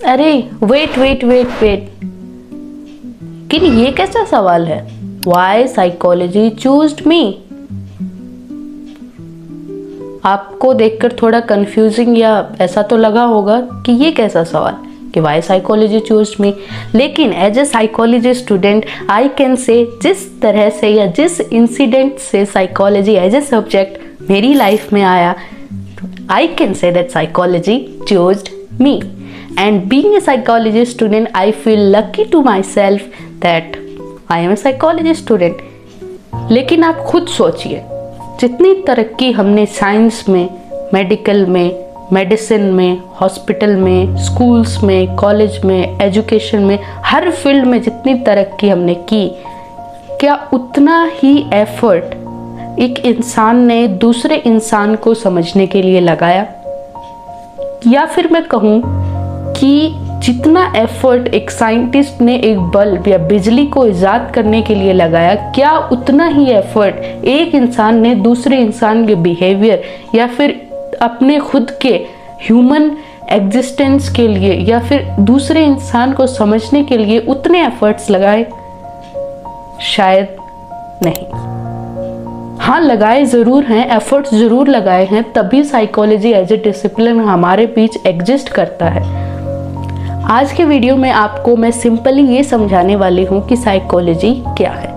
अरे wait wait wait wait, कि ये कैसा सवाल है? Why psychology chose me? आपको देखकर थोड़ा कंफ्यूजिंग या ऐसा तो लगा होगा कि ये कैसा सवाल कि वाई साइकोलॉजी चूज मी। लेकिन as a psychology student I can say जिस तरह से या जिस इंसिडेंट से साइकोलॉजी एज ए सब्जेक्ट मेरी लाइफ में आया, I can say that psychology chose me. And being a psychology student I feel lucky to myself that I am a psychology student. लेकिन आप खुद सोचिए, जितनी तरक्की हमने साइंस में, मेडिकल में, मेडिसिन में, हॉस्पिटल में, स्कूल्स में, कॉलेज में, एजुकेशन में, हर फील्ड में जितनी तरक्की हमने की, क्या उतना ही एफर्ट एक इंसान ने दूसरे इंसान को समझने के लिए लगाया? या फिर मैं कहूँ कि जितना एफर्ट एक साइंटिस्ट ने एक बल्ब या बिजली को इजाद करने के लिए लगाया, क्या उतना ही एफर्ट एक इंसान ने दूसरे इंसान के बिहेवियर या फिर अपने खुद के ह्यूमन एग्जिस्टेंस के लिए या फिर दूसरे इंसान को समझने के लिए उतने एफर्ट्स लगाए? शायद नहीं। हाँ, लगाए ज़रूर हैं, एफर्ट्स ज़रूर लगाए हैं, तभी साइकोलॉजी एज ए डिसिप्लिन हमारे बीच एग्जिस्ट करता है। आज के वीडियो में आपको मैं सिंपली ये समझाने वाली हूँ कि साइकोलॉजी क्या है।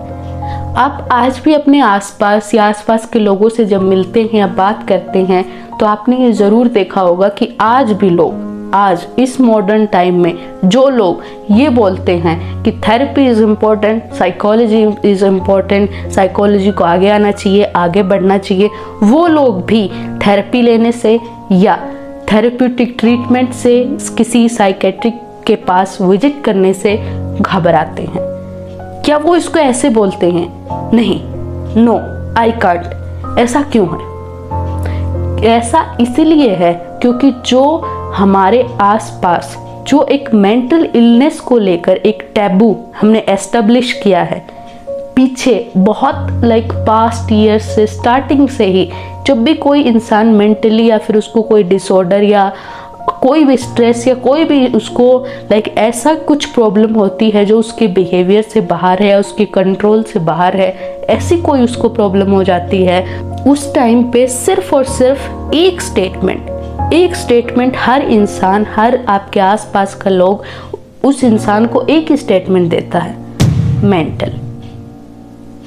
आप आज भी अपने आसपास या आसपास के लोगों से जब मिलते हैं या बात करते हैं तो आपने ये ज़रूर देखा होगा कि आज भी लोग, आज इस मॉडर्न टाइम में जो लोग ये बोलते हैं कि therapy is important, psychology is important, psychology को आगे आना चाहिए, आगे बढ़ना चाहिए, वो लोग भी थेरेपी लेने से या थेरेप्यूटिक ट्रीटमेंट से, किसी साइकेट्रिक के पास विजिट करने से घबराते हैं। क्या वो इसको ऐसे बोलते हैं? नहीं, नो आई कांट। ऐसा क्यों है? ऐसा इसलिए है क्योंकि जो हमारे आसपास जो एक मेंटल इलनेस को लेकर एक टैबू हमने एस्टेब्लिश किया है पीछे, बहुत पास्ट ईयर्स से, स्टार्टिंग से ही, जब भी कोई इंसान मेंटली या फिर उसको कोई डिसऑर्डर या कोई भी स्ट्रेस या कोई भी उसको ऐसा कुछ प्रॉब्लम होती है जो उसके बिहेवियर से बाहर है या उसके कंट्रोल से बाहर है, ऐसी कोई उसको प्रॉब्लम हो जाती है, उस टाइम पे सिर्फ और सिर्फ एक स्टेटमेंट हर इंसान, हर आपके आसपास का लोग उस इंसान को एक ही स्टेटमेंट देता है, mental.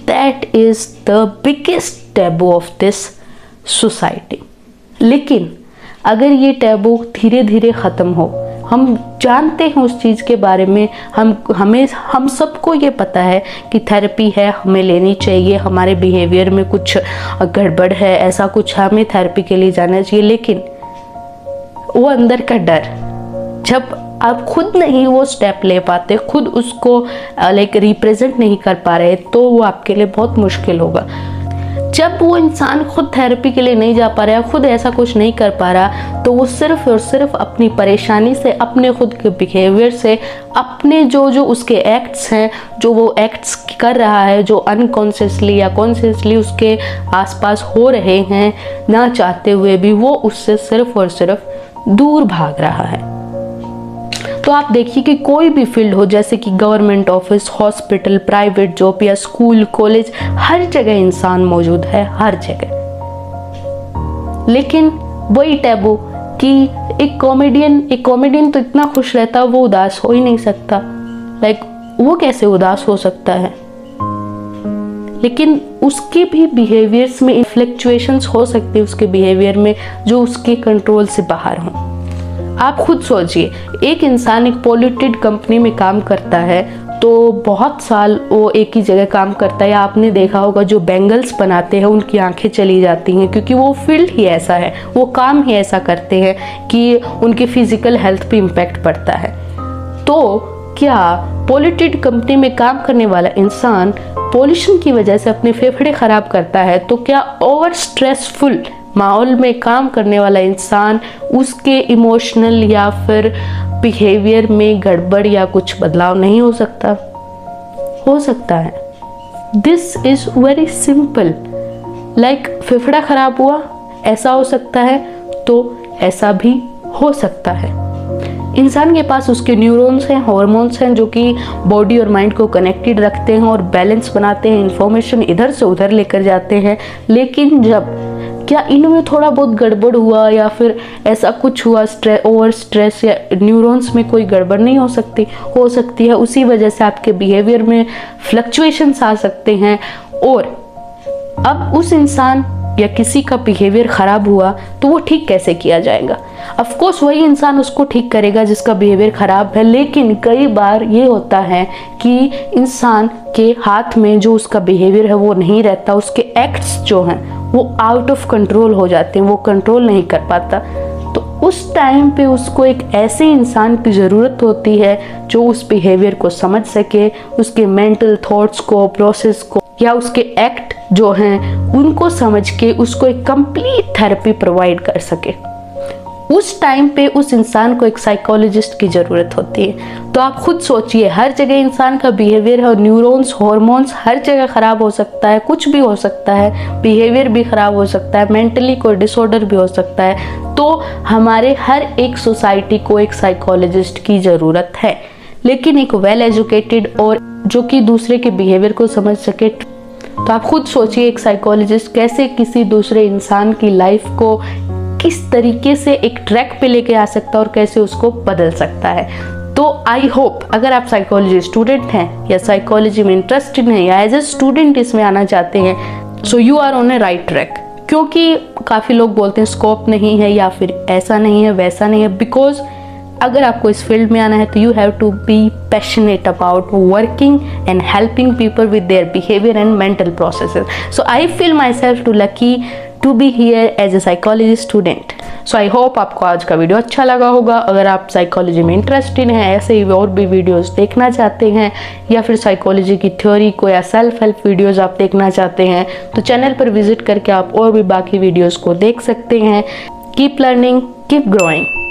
That is the biggest taboo of this society. लेकिन अगर ये टैबू धीरे धीरे ख़त्म हो, हम जानते हैं उस चीज़ के बारे में, हम सबको ये पता है कि थेरेपी है, हमें लेनी चाहिए, हमारे बिहेवियर में कुछ गड़बड़ है, ऐसा कुछ हमें थेरेपी के लिए जाना चाहिए, लेकिन वो अंदर का डर, जब आप खुद नहीं वो स्टेप ले पाते, खुद उसको रिप्रेजेंट नहीं कर पा रहे, तो वो आपके लिए बहुत मुश्किल होगा। जब वो इंसान खुद थेरेपी के लिए नहीं जा पा रहा, खुद ऐसा कुछ नहीं कर पा रहा, तो वो सिर्फ और सिर्फ अपनी परेशानी से, अपने खुद के बिहेवियर से, अपने जो उसके एक्ट्स हैं, जो वो एक्ट्स कर रहा है, जो अनकॉन्शियसली या कॉन्शियसली उसके आसपास हो रहे हैं, ना चाहते हुए भी वो उससे सिर्फ और सिर्फ दूर भाग रहा है। तो आप देखिए कि कोई भी फील्ड हो, जैसे कि government office, hospital, private job या स्कूल, कॉलेज, हर जगह इंसान मौजूद है, हर जगह। लेकिन वही टैबू कि एक कॉमेडियन तो इतना खुश रहता, वो उदास हो ही नहीं सकता। वो कैसे उदास हो सकता है? लेकिन उसके भी बिहेवियर्स में फ्लक्चुएशंस हो सकती है, उसके बिहेवियर में, जो उसके कंट्रोल से बाहर हों। आप खुद सोचिए, एक इंसान एक पॉल्यूटेड कंपनी में काम करता है तो बहुत साल वो एक ही जगह काम करता है। आपने देखा होगा जो बैंगल्स बनाते हैं उनकी आंखें चली जाती हैं, क्योंकि वो फील्ड ही ऐसा है, वो काम ही ऐसा करते हैं कि उनके फिजिकल हेल्थ पे इम्पैक्ट पड़ता है। तो क्या पॉल्यूटेड कंपनी में काम करने वाला इंसान पॉल्यूशन की वजह से अपने फेफड़े खराब करता है, तो क्या ओवर स्ट्रेसफुल माहौल में काम करने वाला इंसान, उसके इमोशनल या फिर बिहेवियर में गड़बड़ या कुछ बदलाव नहीं हो सकता? हो सकता है। This is very simple. फेफड़ा खराब हुआ, ऐसा हो सकता है, तो ऐसा भी हो सकता है। इंसान के पास उसके न्यूरॉन्स हैं, हार्मोन्स हैं, जो कि बॉडी और माइंड को कनेक्टेड रखते हैं और बैलेंस बनाते हैं, इंफॉर्मेशन इधर से उधर लेकर जाते हैं। लेकिन जब क्या इनमें थोड़ा बहुत गड़बड़ हुआ या फिर ऐसा कुछ हुआ, ओवर स्ट्रेस या न्यूरॉन्स में कोई गड़बड़ नहीं हो सकती है। उसी वजह से आपके बिहेवियर में फ्लक्चुएशंस आ सकते हैं और अब उस इंसान या किसी का बिहेवियर खराब हुआ तो वो ठीक कैसे किया जाएगा? ऑफ कोर्स वही इंसान उसको ठीक करेगा जिसका बिहेवियर खराब है, लेकिन कई बार ये होता है कि इंसान के हाथ में जो उसका बिहेवियर है वो नहीं रहता, उसके एक्ट्स जो हैं वो आउट ऑफ कंट्रोल हो जाते हैं, वो कंट्रोल नहीं कर पाता। तो उस टाइम पे उसको एक ऐसे इंसान की ज़रूरत होती है जो उस बिहेवियर को समझ सके, उसके मेंटल थॉट्स को, प्रोसेस को या उसके एक्ट जो हैं उनको समझ के उसको एक कंप्लीट थेरेपी प्रोवाइड कर सके। उस टाइम पे उस इंसान को एक साइकोलॉजिस्ट की ज़रूरत होती है। तो आप खुद सोचिए, हर जगह इंसान का बिहेवियर और न्यूरॉन्स, हार्मोन्स हर जगह ख़राब हो सकता है, कुछ भी हो सकता है, बिहेवियर भी ख़राब हो सकता है, मेंटली कोई डिसऑर्डर भी हो सकता है। तो हमारे हर एक सोसाइटी को एक साइकोलॉजिस्ट की ज़रूरत है, लेकिन एक वेल एजुकेटेड और जो कि दूसरे के बिहेवियर को समझ सके। तो आप खुद सोचिए, एक साइकोलॉजिस्ट कैसे किसी दूसरे इंसान की लाइफ को किस तरीके से एक ट्रैक पे लेके आ सकता है और कैसे उसको बदल सकता है। तो आई होप अगर आप साइकोलॉजी स्टूडेंट हैं या साइकोलॉजी में इंटरेस्टेड हैं या एज ए स्टूडेंट इसमें आना चाहते हैं, so you are on a right track. क्योंकि काफ़ी लोग बोलते हैं स्कोप नहीं है या फिर ऐसा नहीं है, वैसा नहीं है। बिकॉज अगर आपको इस फील्ड में आना है तो you have to be passionate about working and helping people with their behaviour and mental processes. So I feel myself too lucky to be here as a psychology student. So I hope आपको आज का video अच्छा लगा होगा। अगर आप psychology में interested हैं, ऐसे ही और भी वीडियोस देखना चाहते हैं या फिर साइकोलॉजी की थ्योरी को या सेल्फ हेल्प वीडियोस आप देखना चाहते हैं तो चैनल पर विजिट करके आप और भी बाकी वीडियोस को देख सकते हैं। Keep learning, keep growing.